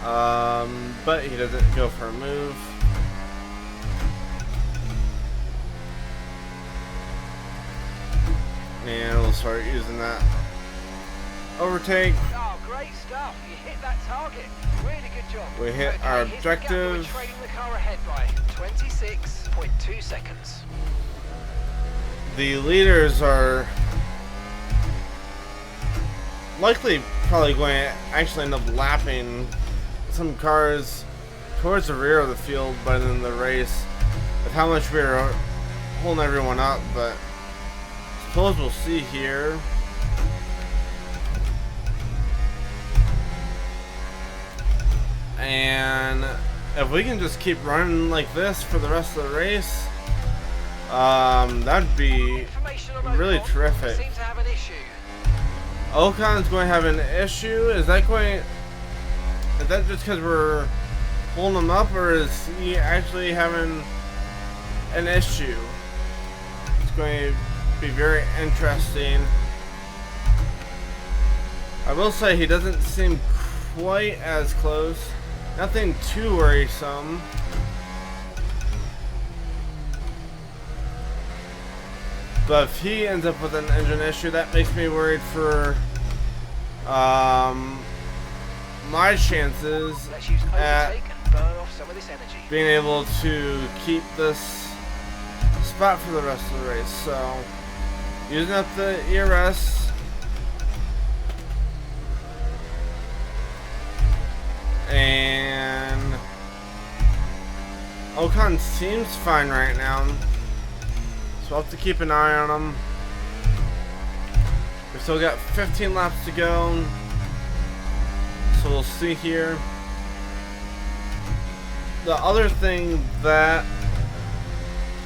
But he doesn't go for a move. And we'll start using that overtake. Oh, great stuff. You hit that target. Really good job. We hit Okay, our here's the gap that we're objective. trailing the car ahead by 26.2 seconds. The leaders are likely probably going to actually end up lapping some cars towards the rear of the field by the end of the race with how much we're holding everyone up, but I suppose we'll see here. And if we can just keep running like this for the rest of the race, that'd be Information on really Ocon. terrific. Seem to have an issue. Ocon's going to have an issue. Is that just because we're holding him up, or is he actually having an issue? It's going to be very interesting. I will say he doesn't seem quite as close. Nothing too worrisome. But if he ends up with an engine issue, that makes me worried for my chances Let's use at overtake and burn off some of this energy. being able to keep this spot for the rest of the race. So, using up the ERS. And Ocon seems fine right now. So we'll have to keep an eye on him. We've still got 15 laps to go. So we'll see here. The other thing that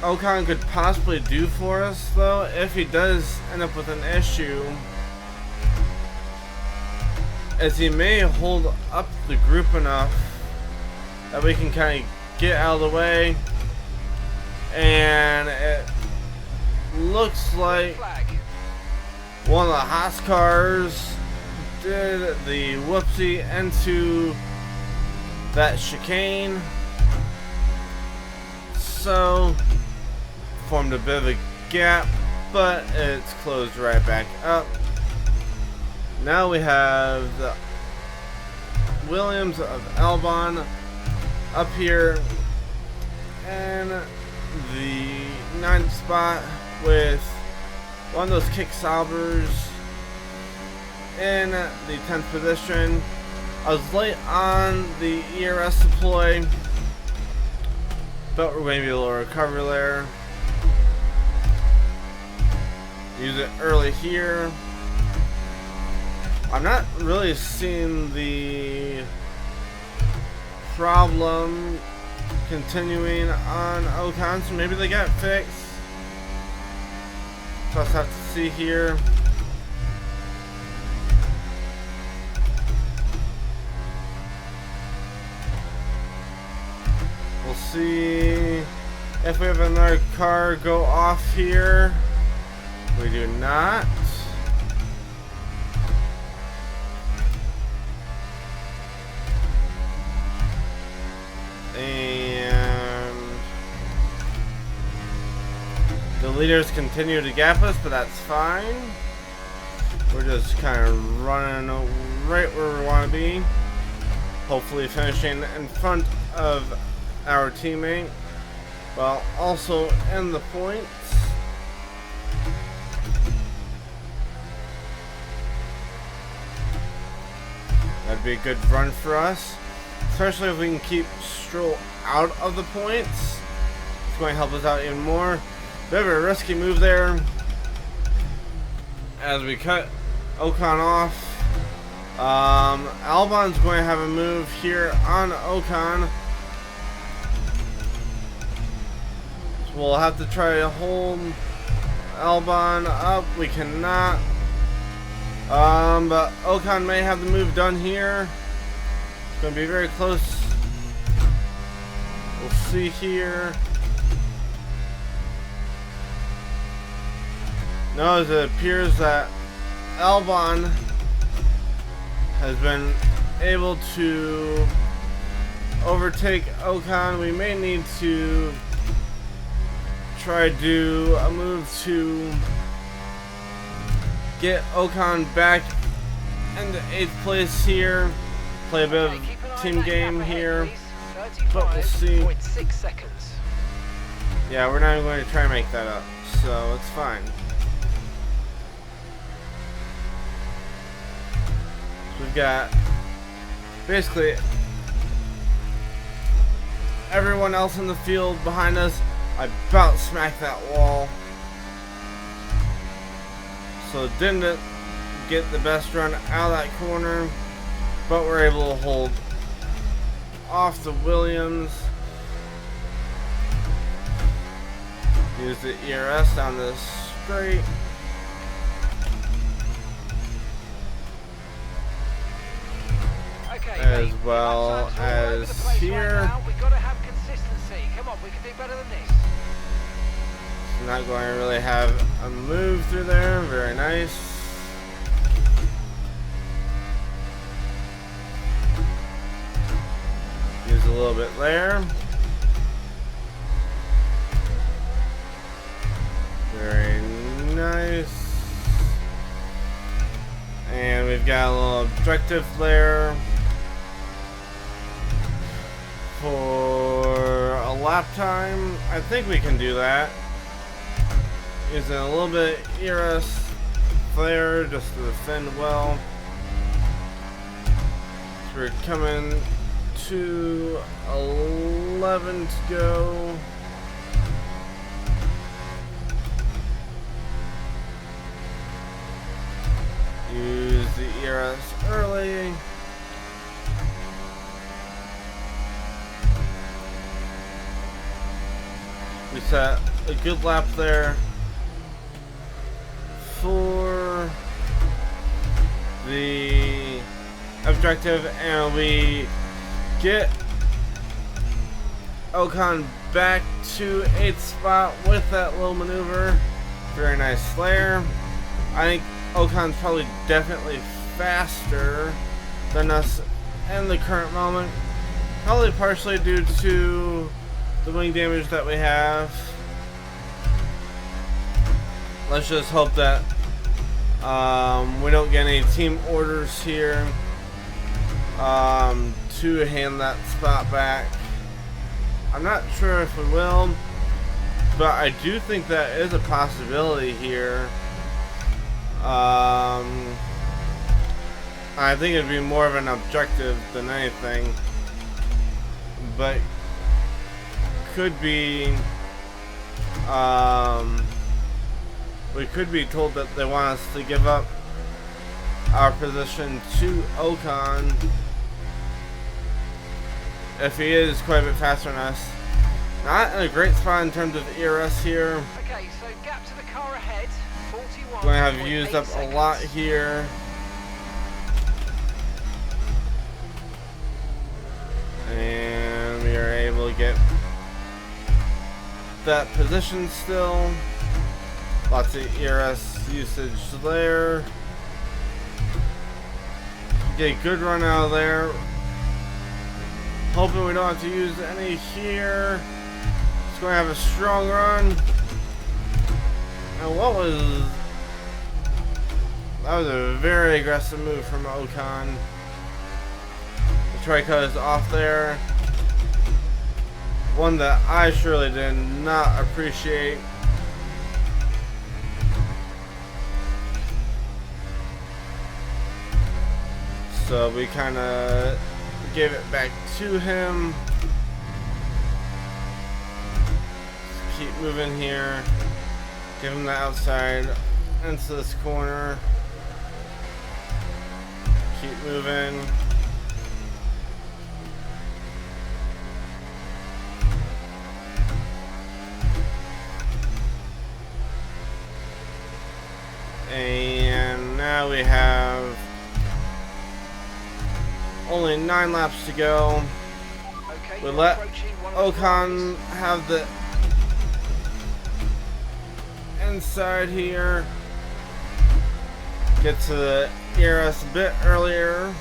Ocon could possibly do for us, though, if he does end up with an issue, is he may hold up the group enough that we can kind of get out of the way. And it looks like Flag. one of the Haas cars did the whoopsie into that chicane, so formed a bit of a gap, but it's closed right back up. Now we have the Williams of Albon up here, and the 9th spot with one of those kick saubers in the 10th position. I was late on the ERS deploy, but we're going to be able to recover there. Use it early here. I'm not really seeing the problem continuing on Ocon, so maybe they got fixed. So I'll have to see here. We'll see if we have another car go off here. We do not. And the leaders continue to gap us, but that's fine. We're just kind of running right where we want to be. Hopefully finishing in front of our teammate, while also in the points. That'd be a good run for us, especially if we can keep Stroll out of the points. It's going to help us out even more. Bit of a risky move there as we cut Ocon off. Albon's going to have a move here on Ocon. So we'll have to try to hold Albon up. We cannot. But Ocon may have the move done here. It's going to be very close. We'll see here. No, as it appears that Albon has been able to overtake Ocon, we may need to try to do a move to get Ocon back into 8th place here. Play a bit of team game here, but we'll see. Yeah, we're not even going to try and make that up, so it's fine. So we've got basically everyone else in the field behind us. I about smacked that wall, so didn't get the best run out of that corner, but we're able to hold off the Williams. Use the ERS down this straight. Okay, As mate, well the lap's all over as the place here. Right now. We've got to have consistency. Come on, we can do better than this. Not going to really have a move through there. Very nice. Use a little bit there. Very nice. And we've got a little objective there for a lap time. I think we can do that. Using a little bit of ERS flare just to defend well. So we're coming to 11 to go. Use the ERS early. We set a good lap there for the objective, and we get Ocon back to 8th spot with that little maneuver. Very nice flare. I think Ocon's probably definitely faster than us in the current moment. Probably partially due to the wing damage that we have. Let's just hope that we don't get any team orders here to hand that spot back. I'm not sure if we will, but I do think that is a possibility here. I think it'd be more of an objective than anything, but could be we could be told that they want us to give up our position to Ocon if he is quite a bit faster than us. Not in a great spot in terms of ERS here. Okay, so gap to the car ahead, 41. Going to have used up a lot here. And we are able to get that position still. Lots of ERS usage there. Get a good run out of there. Hoping we don't have to use any here. Just going to have a strong run. And what was... That was a very aggressive move from Ocon. The tri-cut is off there. One that I surely did not appreciate. So we kind of gave it back to him. Just keep moving here. Give him the outside into this corner. Keep moving. And now we have only 9 laps to go. Okay, We let Ocon have the inside here. Get to the ERS a bit earlier.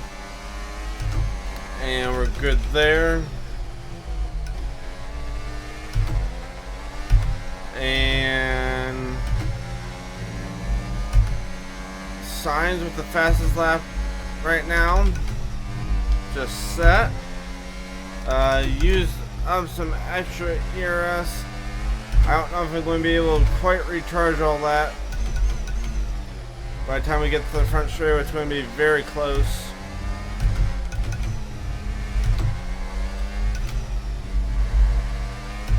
And we're good there. And Signs with the fastest lap right now. Just set. Use up some extra ERS. I don't know if I'm going to be able to quite recharge all that by the time we get to the front straightaway. It's going to be very close.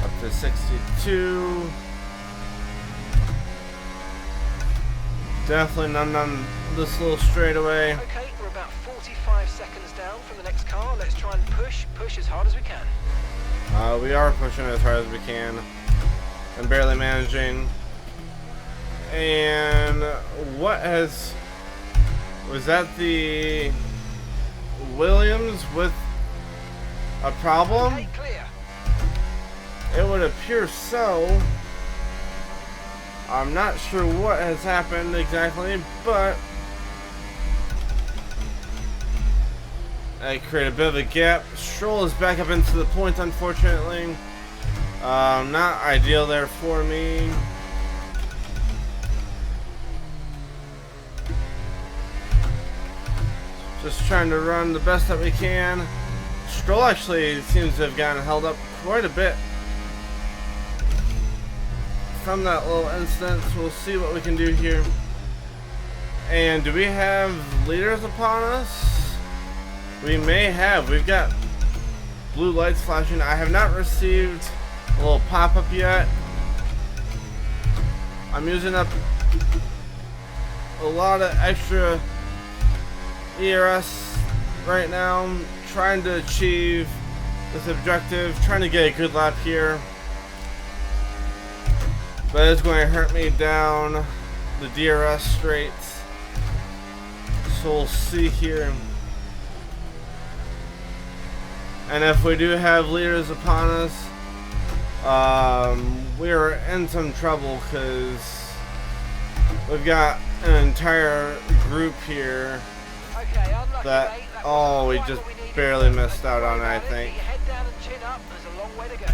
Up to 62. Definitely none on this little straightaway. Okay, we're about 45 seconds down from the next car. Let's try and push as hard as we can. We are pushing as hard as we can. I'm barely managing. And was that the Williams with a problem? Okay, clear. It would appear so. I'm not sure what has happened exactly, but I create a bit of a gap. Stroll is back up into the points, unfortunately. Not ideal there for me. Just trying to run the best that we can. Stroll actually seems to have gotten held up quite a bit from that little instance. We'll see what we can do here. And do we have leaders upon us? We may have. We've got blue lights flashing. I have not received a little pop-up yet. I'm using up a lot of extra ERS right now, trying to achieve this objective, trying to get a good lap here. But it's going to hurt me down the DRS straights. So we'll see here. And if we do have leaders upon us, we are in some trouble because we've got an entire group here Okay, unlucky, that, mate. That oh, wasn't we quite just what we needed, barely but missed don't out on it, worry I about think. Get your head down and chin up. There's a long way to go.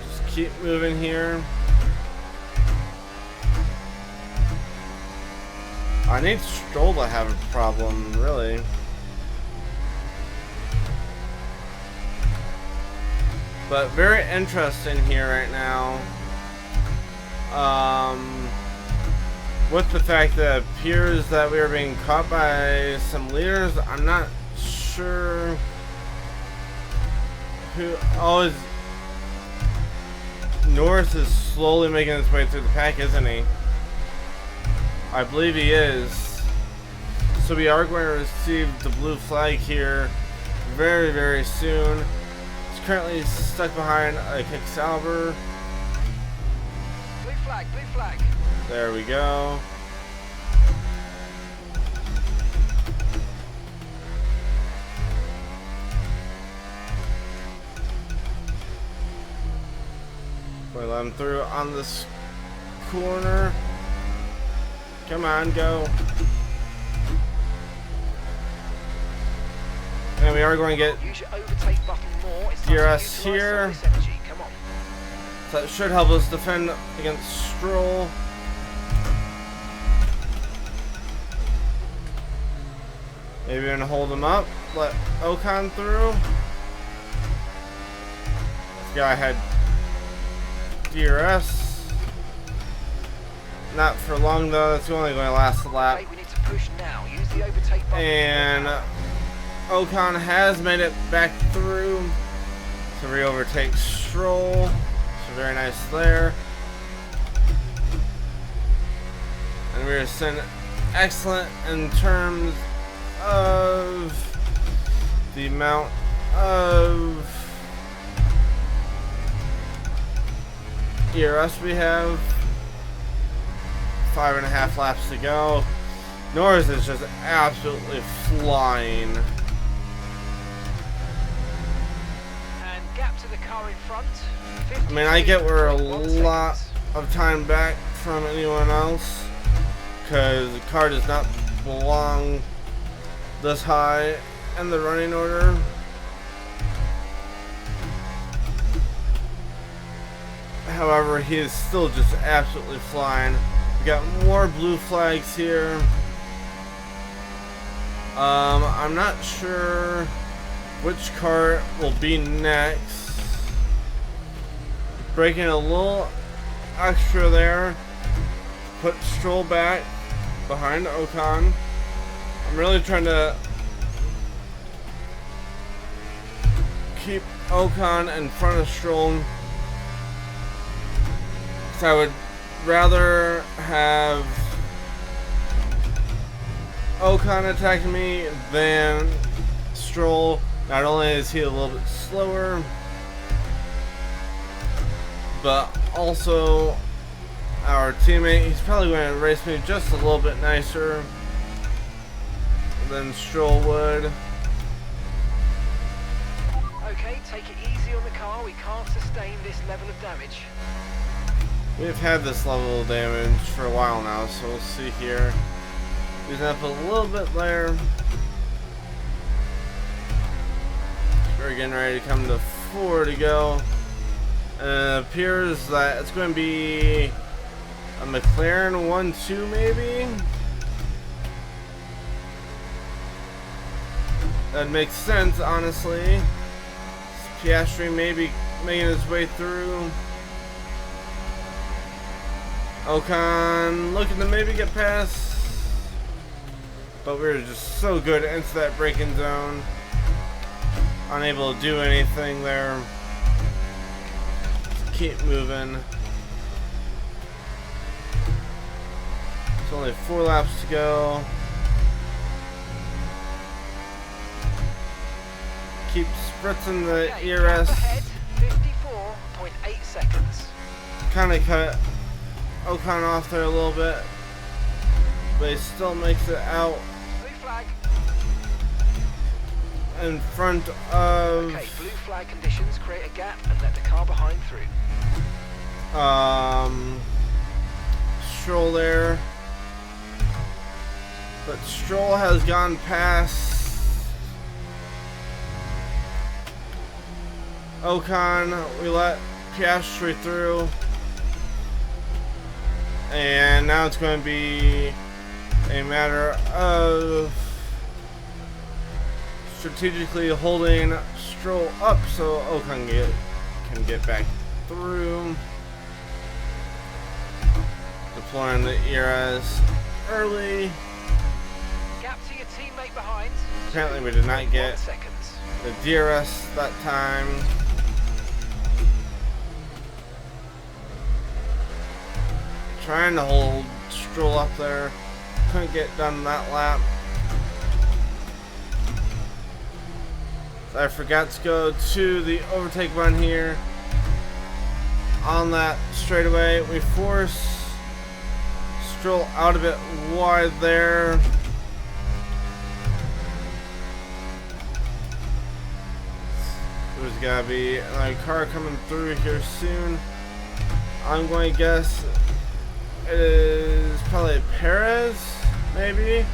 Just keep moving here. I need Stroll to have a problem, really. But very interesting here right now. With the fact that it appears that we are being caught by some leaders, I'm not sure who. Oh, Norris is slowly making his way through the pack, isn't he? I believe he is. So we are going to receive the blue flag here very, very soon. He's currently stuck behind a Kicksauber. Blue flag, blue flag. There we go. We'll let him through on this corner. Come on, go. And we are going to get Use your overtake button more. It's time to DRS utilize here. some of this energy. Come on. So that should help us defend against Stroll. Maybe we're gonna hold him up, let Ocon through. This guy had DRS. Not for long though, that's only going to last a lap. Okay, we need to push now. Use the overtake button. And Ocon has made it back through to re-overtake Stroll. So very nice there. And we're just excellent in terms of the amount of ERS we have. 5.5 laps to go. Norris is just absolutely flying. And gap to the car in front. I mean, I get we're a 52.1 lot seconds. of time back from anyone else because the car does not belong this high in the running order. However, he is still just absolutely flying. We got more blue flags here. I'm not sure which car will be next. Breaking a little extra there. Put Stroll back behind Ocon. I'm really trying to keep Ocon in front of Stroll. So I would rather have Ocon attacking me than Stroll. Not only is he a little bit slower, but also our teammate, he's probably going to race me just a little bit nicer than Stroll would. Okay, take it easy on the car. We can't sustain this level of damage. We've had this level of damage for a while now, so we'll see here. Using up a little bit there. We're getting ready to come to 4 to go. And it appears that it's going to be a McLaren 1-2 maybe? That makes sense, honestly. Piastri maybe making his way through. Ocon looking to maybe get past, but we were just so good into that braking zone, unable to do anything there. Just keep moving. It's only 4 laps to go. Keep spritzing the ERS. 54.8 seconds. Kind of cut Ocon off there a little bit, but he still makes it out Blue flag. in front of Okay, blue flag conditions create a gap and let the car behind through. Stroll there, but Stroll has gone past Ocon. We let Piastri through. And now it's going to be a matter of strategically holding Stroll up so Ocon can get back through. Deploying the ERS early. Gap to your teammate behind. Apparently we did not get 1 second. the DRS that time. Trying to hold Stroll up there. Couldn't get done that lap. So I forgot to go to the overtake run here. On that straightaway, we force Stroll out a bit wide there. There's gotta be another car coming through here soon. I'm going to guess it is probably Perez, maybe.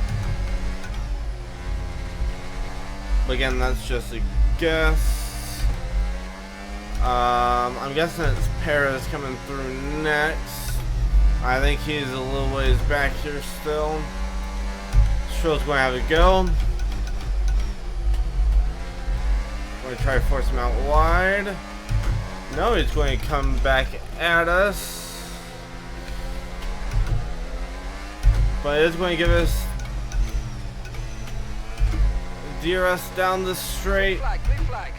But again, that's just a guess. I'm guessing it's Perez coming through next. I think he's a little ways back here still. Stroll's going to have a go. Going to try to force him out wide. No, he's going to come back at us. But it's going to give us DRS down the straight. Blue flag, blue flag.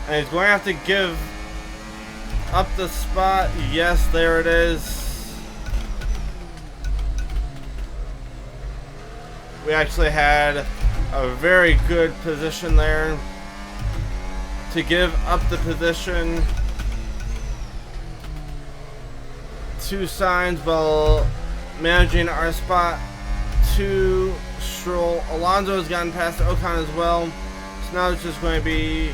And he's going to have to give up the spot. Yes, there it is. We actually had a very good position there to give up the position to Sainz while managing our spot to Stroll. Alonso has gotten past Ocon as well, so now it's just going to be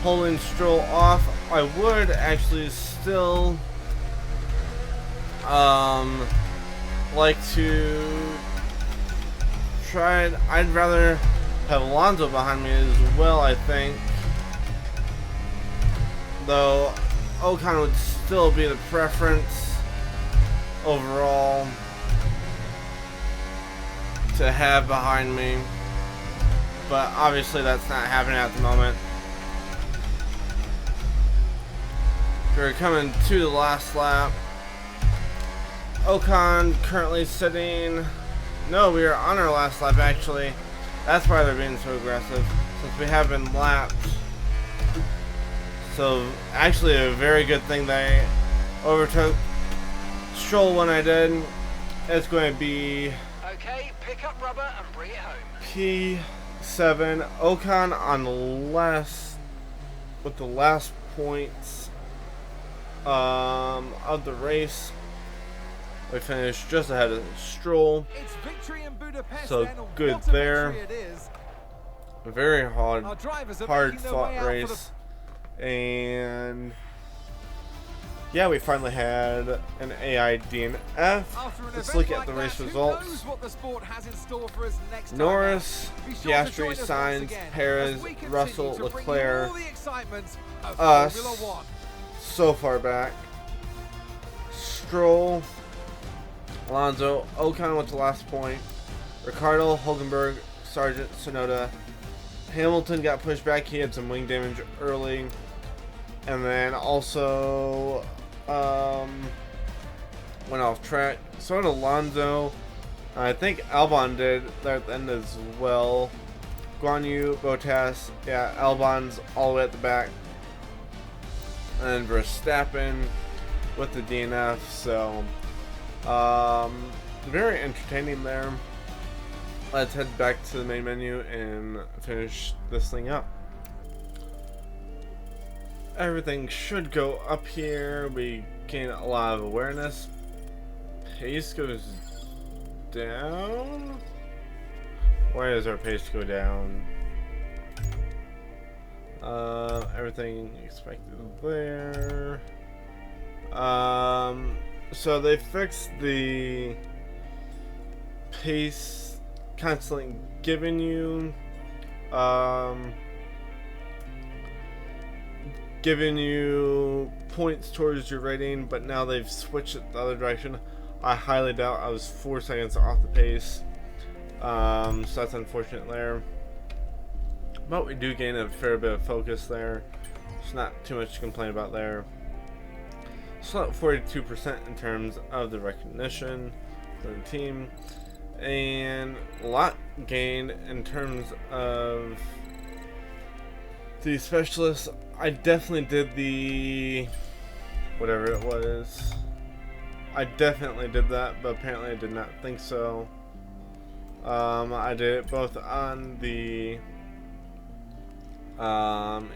holding Stroll off. I would actually still like to try it. I'd rather have Alonso behind me as well, I think. Though Ocon would still be the preference overall to have behind me. But obviously that's not happening at the moment. We're coming to the last lap. Ocon currently sitting... No, we are on our last lap actually. That's why they're being so aggressive, since we have been lapped. So actually a very good thing that I overtook Stroll when I did. It's going to be... Okay, pick up rubber and bring it home. P7. Ocon on the last... with the last points of the race. We finished just ahead of Stroll. It's victory in Budapest, So then. good What a there. victory it is. A very hard Our drivers are hard making their way fought out for race. And yeah, we finally had an AI DNF. After an Let's event look at like the race that, results. Who knows what the sport has in store for us next time Norris, out? Be sure to join Piastri, us once Sainz, again Perez, as we continue Russell, to bring you Leclerc, all the excitement of us. Formula One. So far back. Stroll, Alonso, Ocon with the last point. Ricardo, Hulkenberg, Sargent, Tsunoda. Hamilton got pushed back. He had some wing damage early. And then also went off track. So did Alonso. I think Albon did there at the end as well. Guan Yu, Bottas. Yeah, Albon's all the way at the back. And Verstappen with the DNF. So very entertaining there. Let's head back to the main menu and finish this thing up. Everything should go up here. We gain a lot of awareness. Pace goes down. Why does our pace go down? Everything expected there. So they fixed the pace constantly giving you points towards your rating, but now they've switched it the other direction. I highly doubt I was 4 seconds off the pace, so that's unfortunate there. But we do gain a fair bit of focus there. It's not too much to complain about there. Still at 42% in terms of the recognition for the team, and a lot gained in terms of the specialists. I definitely did the whatever it was. I definitely did that, but apparently I did not think so. I did it both on the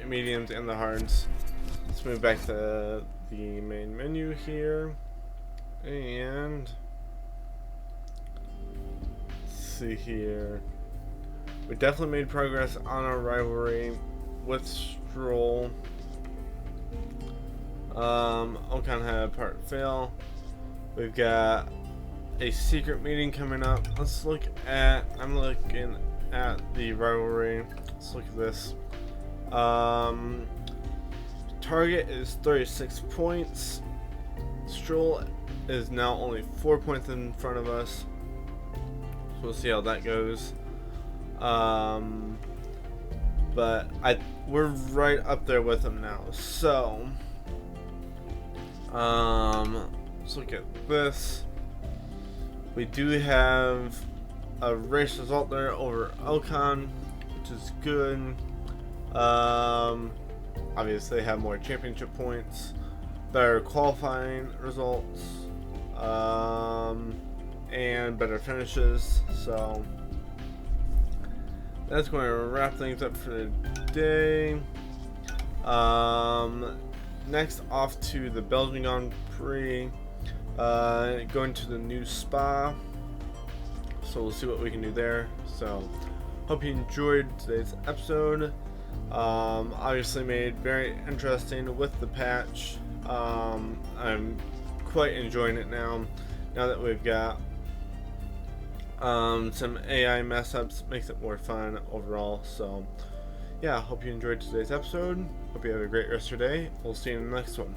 mediums and the hards. Let's move back to the main menu here, and let's see here. We definitely made progress on our rivalry with Stroll. Ocon had a part fail. We've got a secret meeting coming up. Let's look at, I'm looking at the rivalry. Let's look at this. Target is 36 points. Stroll is now only 4 points in front of us. So we'll see how that goes. But we're right up there with him now. So let's look at this. We do have a race result there over Ocon, which is good. Obviously they have more championship points, better qualifying results, and better finishes. So that's going to wrap things up for today. Next, off to the Belgian Grand Prix, going to the new Spa. So we'll see what we can do there. So hope you enjoyed today's episode. Obviously made very interesting with the patch. I'm quite enjoying it now that we've got Some AI mess ups makes it more fun overall. So yeah, hope you enjoyed today's episode. Hope you have a great rest of your day. We'll see you in the next one.